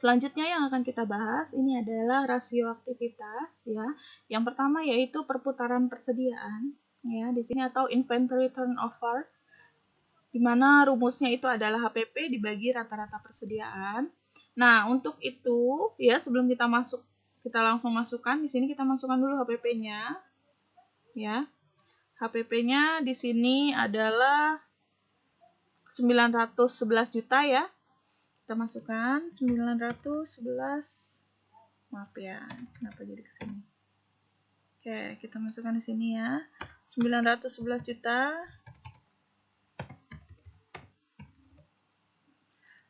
Selanjutnya yang akan kita bahas ini adalah rasio aktivitas ya. Yang pertama yaitu perputaran persediaan ya di sini atau inventory turnover, di mana rumusnya itu adalah HPP dibagi rata-rata persediaan. Nah, untuk itu ya sebelum kita langsung masukkan di sini, kita masukkan dulu HPP-nya ya. HPP-nya di sini adalah 911 juta ya. Kita masukkan 911. Maaf ya, kenapa jadi kesini? Oke, kita masukkan di sini ya. 911 juta.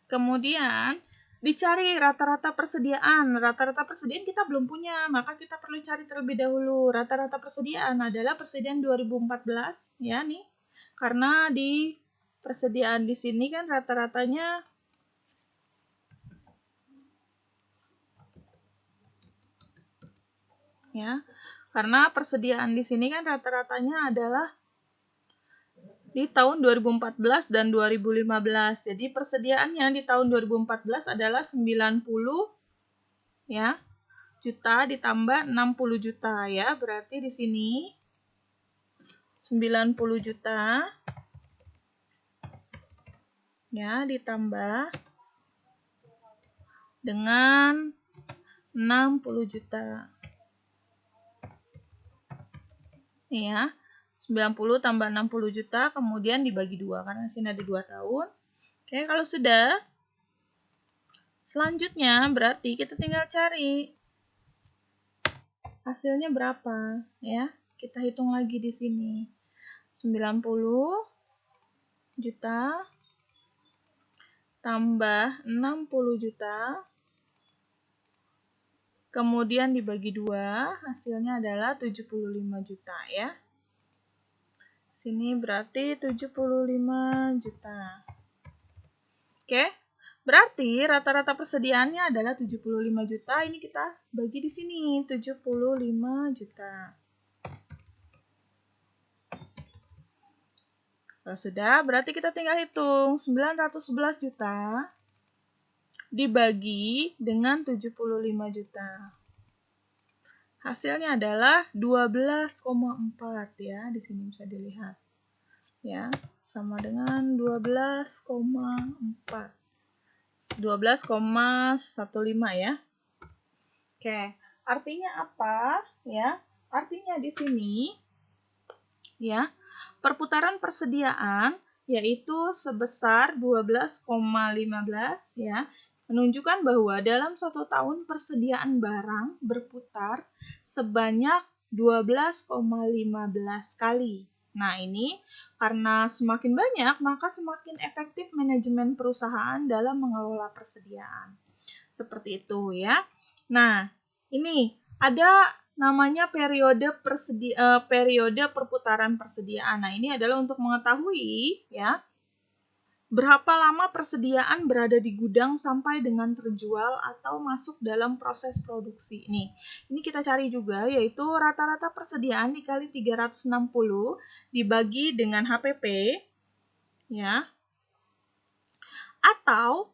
Kemudian dicari rata-rata persediaan. Rata-rata persediaan kita belum punya, maka kita perlu cari terlebih dahulu. Rata-rata persediaan adalah persediaan 2014 ya nih. Karena di persediaan di sini kan rata-ratanya ya. Karena persediaan di sini kan rata-ratanya adalah di tahun 2014 dan 2015. Jadi persediaannya di tahun 2014 adalah 90 ya juta ditambah 60 juta ya. Berarti di sini 90 juta ya ditambah dengan 60 juta. Ya. 90 tambah 60 juta kemudian dibagi 2 karena di sini ada 2 tahun. Oke, kalau sudah, selanjutnya berarti kita tinggal cari hasilnya berapa ya. Kita hitung lagi di sini. 90 juta tambah 60 juta kemudian dibagi 2, hasilnya adalah 75 juta ya. Sini berarti 75 juta. Oke, berarti rata-rata persediaannya adalah 75 juta. Ini kita bagi di sini, 75 juta. Kalau sudah, berarti kita tinggal hitung 911 juta dibagi dengan 75 juta. Hasilnya adalah 12,4 ya, di sini bisa dilihat. Ya, sama dengan 12,4. 12,15 ya. Oke, artinya apa ya? Artinya di sini ya, perputaran persediaan yaitu sebesar 12,15 ya, menunjukkan bahwa dalam 1 tahun persediaan barang berputar sebanyak 12,15 kali. Nah, ini karena semakin banyak, maka semakin efektif manajemen perusahaan dalam mengelola persediaan. Seperti itu ya. Nah, ini ada namanya periode perputaran persediaan. Nah, ini adalah untuk mengetahui ya berapa lama persediaan berada di gudang sampai dengan terjual atau masuk dalam proses produksi. Ini kita cari juga yaitu rata-rata persediaan dikali 360 dibagi dengan HPP ya. Atau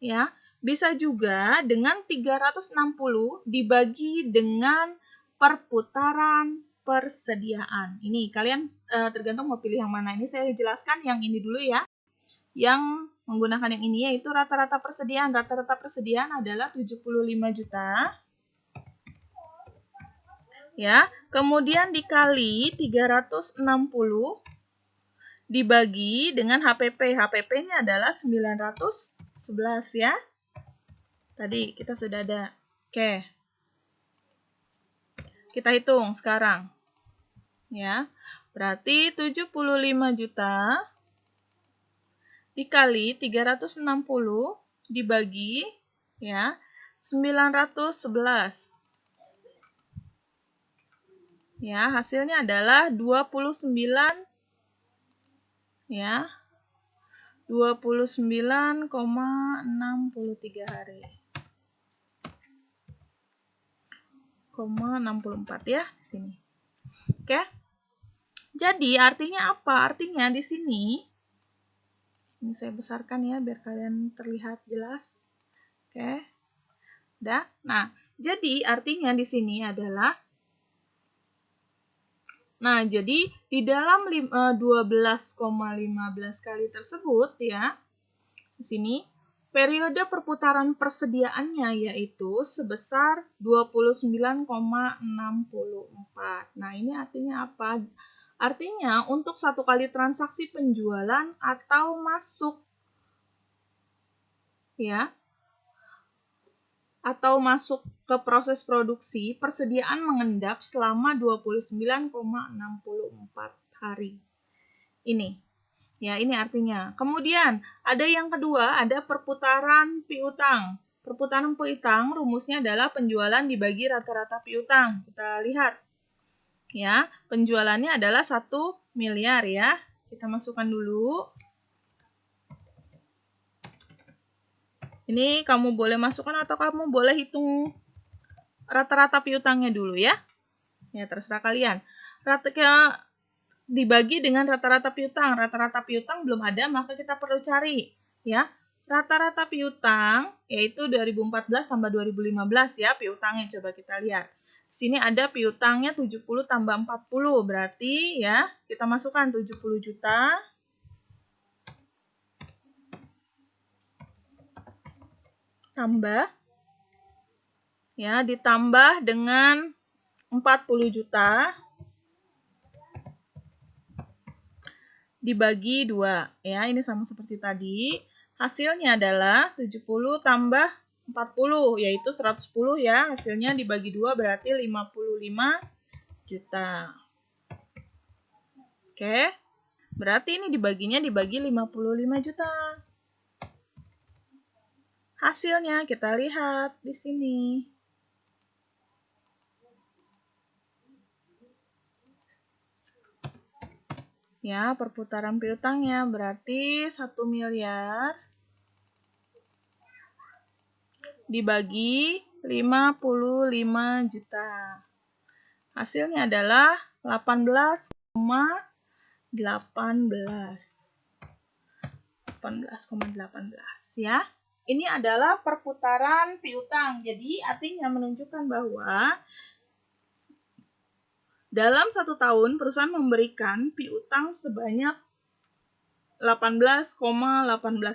ya, bisa juga dengan 360 dibagi dengan perputaran persediaan. Ini kalian tergantung mau pilih yang mana. Ini saya jelaskan yang ini dulu ya. Yang menggunakan yang ini yaitu rata-rata persediaan. Rata-rata persediaan adalah 75 juta. Ya, kemudian dikali 360 dibagi dengan HPP. HPP-nya adalah 911 ya. Tadi kita sudah ada. Oke. Kita hitung sekarang. Ya. Berarti 75 juta dikali 360 dibagi ya 911. Ya, hasilnya adalah 29 ya. 29,63 hari. 64 ya di sini. Oke. Jadi artinya apa? Artinya di sini ini saya besarkan ya biar kalian terlihat jelas. Oke. Udah? Nah, jadi artinya di sini adalah jadi di dalam 12,15 kali tersebut ya, di sini periode perputaran persediaannya yaitu sebesar 29,64. Nah, ini artinya apa? Artinya untuk satu kali transaksi penjualan atau masuk ya, atau masuk ke proses produksi, persediaan mengendap selama 29,64 hari. Ini. Ya, ini artinya. Kemudian, ada yang kedua, ada perputaran piutang. Perputaran piutang rumusnya adalah penjualan dibagi rata-rata piutang. Kita lihat. Ya, penjualannya adalah 1 miliar ya. Kita masukkan dulu. Ini kamu boleh masukkan atau kamu boleh hitung rata-rata piutangnya dulu ya. Ya, terserah kalian. Dibagi dengan rata-rata piutang. Rata-rata piutang belum ada, maka kita perlu cari ya. Rata-rata piutang yaitu 2014 tambah 2015 ya, piutangnya coba kita lihat. Di sini ada piutangnya 70 tambah 40, berarti ya kita masukkan 70 juta tambah ya, ditambah dengan 40 juta dibagi 2 ya, ini sama seperti tadi. Hasilnya adalah 70 tambah 40 yaitu 110 ya, hasilnya dibagi 2 berarti 55 juta. Oke. Berarti ini dibagi 55 juta. Hasilnya kita lihat di sini. Ya, perputaran piutangnya berarti 1 miliar dibagi 55 juta. Hasilnya adalah 18,18 ya. Ini adalah perputaran piutang. Jadi artinya menunjukkan bahwa dalam 1 tahun perusahaan memberikan piutang sebanyak 18,18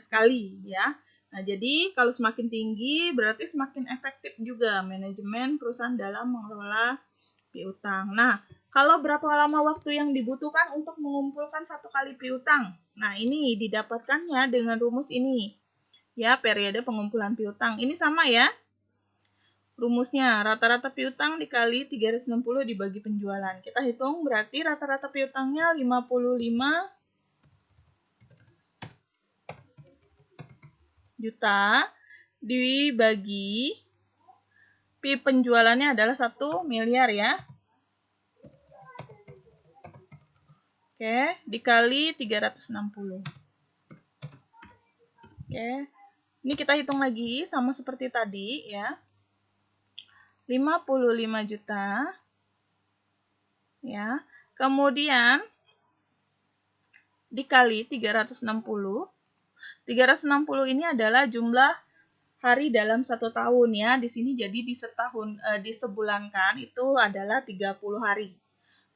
kali ya. Nah, jadi kalau semakin tinggi berarti semakin efektif juga manajemen perusahaan dalam mengelola piutang. Nah, kalau berapa lama waktu yang dibutuhkan untuk mengumpulkan 1 kali piutang? Nah, ini didapatkannya dengan rumus ini. Ya, periode pengumpulan piutang. Ini sama ya. Rumusnya, rata-rata piutang dikali 360 dibagi penjualan. Kita hitung berarti rata-rata piutangnya 55 juta dibagi penjualannya adalah 1 miliar ya. Oke, dikali 360. Oke. Ini kita hitung lagi sama seperti tadi ya. 55 juta. Ya. Kemudian dikali 360. 360 ini adalah jumlah hari dalam 1 tahun ya. Di sini jadi disebulankan itu adalah 30 hari.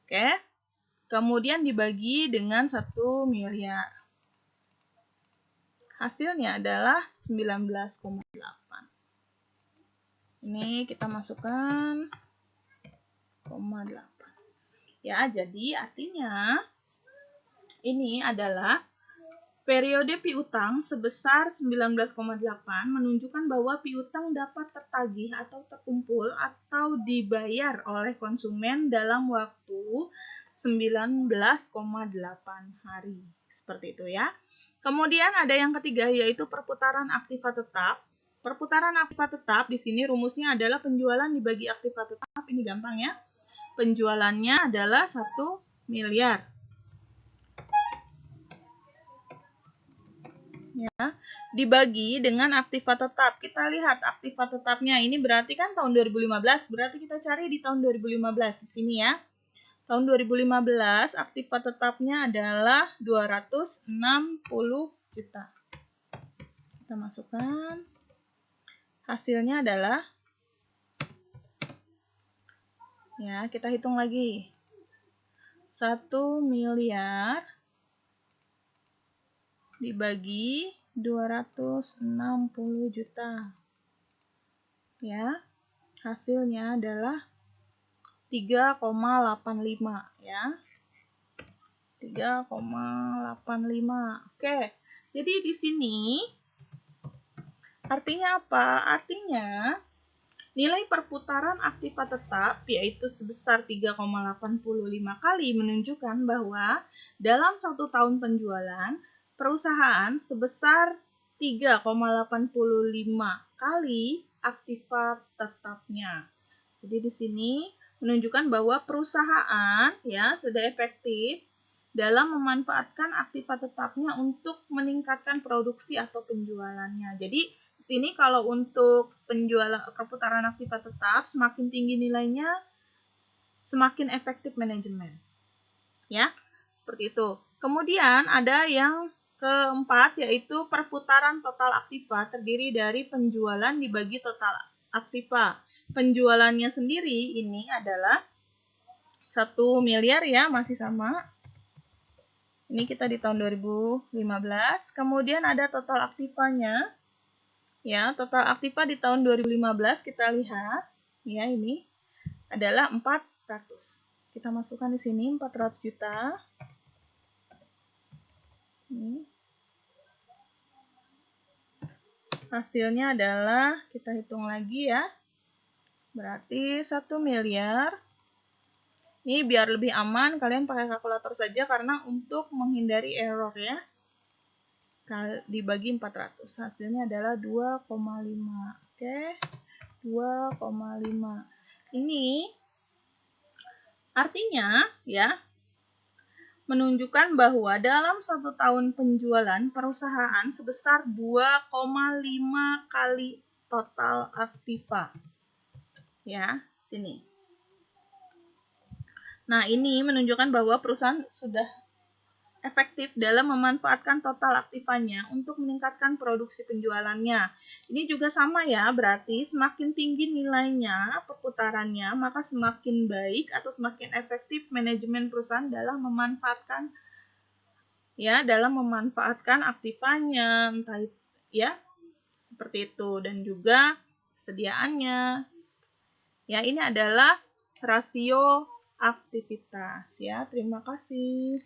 Oke. Kemudian dibagi dengan 1 miliar. Hasilnya adalah 19,8. Ini kita masukkan 0,8. Ya, jadi artinya ini adalah periode piutang sebesar 19,8 menunjukkan bahwa piutang dapat tertagih atau terkumpul atau dibayar oleh konsumen dalam waktu 19,8 hari. Seperti itu ya. Kemudian ada yang ketiga yaitu perputaran aktiva tetap. Perputaran aktiva tetap di sini rumusnya adalah penjualan dibagi aktiva tetap. Ini gampang ya. Penjualannya adalah 1 miliar. Ya, dibagi dengan aktiva tetap. Kita lihat aktiva tetapnya ini berarti kan tahun 2015, berarti kita cari di tahun 2015 di sini ya. Tahun 2015 aktiva tetapnya adalah 260 juta. Kita masukkan. Hasilnya adalah Ya, kita hitung lagi. 1 miliar dibagi 260 juta. Ya, hasilnya adalah 3,85 ya. 3,85. Oke. Jadi di sini artinya apa? Artinya nilai perputaran aktiva tetap yaitu sebesar 3,85 kali menunjukkan bahwa dalam 1 tahun penjualan perusahaan sebesar 3,85 kali aktiva tetapnya. Jadi di sini menunjukkan bahwa perusahaan ya sudah efektif dalam memanfaatkan aktiva tetapnya untuk meningkatkan produksi atau penjualannya. Jadi di sini kalau untuk penjualan perputaran aktiva tetap semakin tinggi nilainya, semakin efektif manajemen. Ya, seperti itu. Kemudian ada yang keempat yaitu perputaran total aktiva terdiri dari penjualan dibagi total aktiva. Penjualannya sendiri ini adalah 1 miliar ya, masih sama. Ini kita di tahun 2015. Kemudian ada total aktivanya. Ya, total aktiva di tahun 2015 kita lihat. Ya, ini adalah 400. Kita masukkan di sini 400 juta. Ini. Hasilnya adalah, kita hitung lagi ya. Berarti 1 miliar. Ini biar lebih aman, kalian pakai kalkulator saja karena untuk menghindari error ya. Dibagi 400. Hasilnya adalah 2,5. Oke. 2,5. Ini artinya ya menunjukkan bahwa dalam 1 tahun penjualan perusahaan sebesar 2,5 kali total aktiva. Ya, sini. Nah, ini menunjukkan bahwa perusahaan sudah efektif dalam memanfaatkan total aktivanya untuk meningkatkan produksi penjualannya. Ini juga sama ya, berarti semakin tinggi nilainya, perputarannya, maka semakin baik atau semakin efektif manajemen perusahaan dalam memanfaatkan aktivanya, entah ya, seperti itu, dan juga kesediaannya. Ya, ini adalah rasio aktivitas ya. Terima kasih.